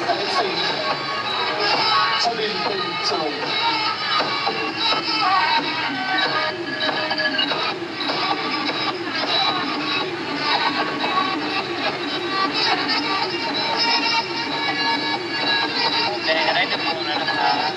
แสงสีชลินเป็นจงแดงจะได้1 วงแล้วนะครับ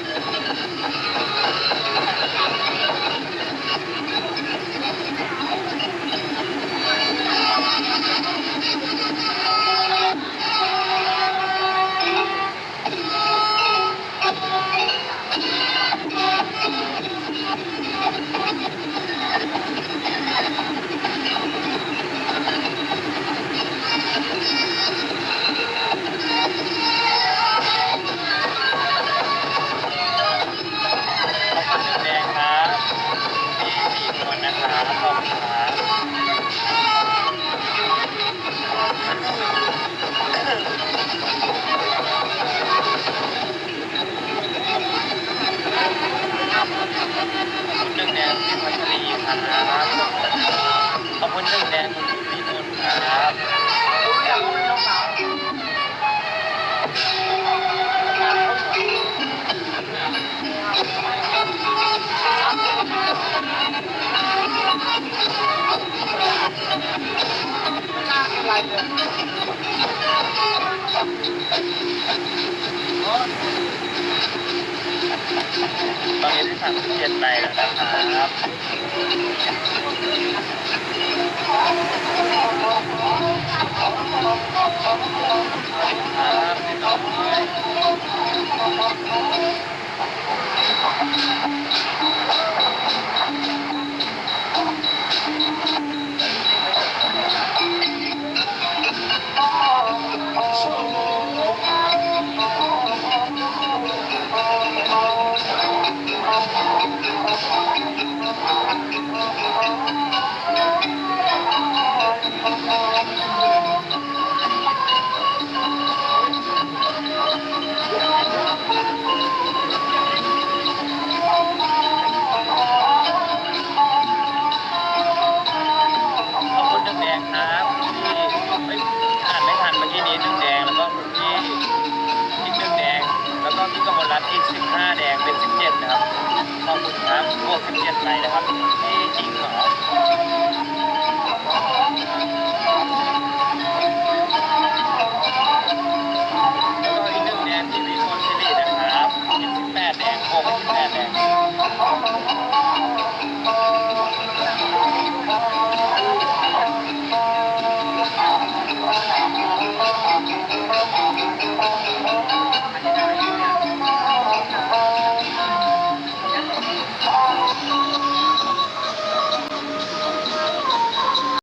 ขอบคุณ1 แดงพี่นนท์ครับตอนนี้ได้37 ใบแล้วนะครับครับพี่น้แดงครับที่อ่านไม่ทันเมื่อกี้นี้1 แดงแล้วก็ที่อีก1 แดงแล้วก็พี่กมลรัตน์อีก15 แดงเป็น17นะครับขอบคุณครับบวก17 ใบนะครับไม่จริงเหรอ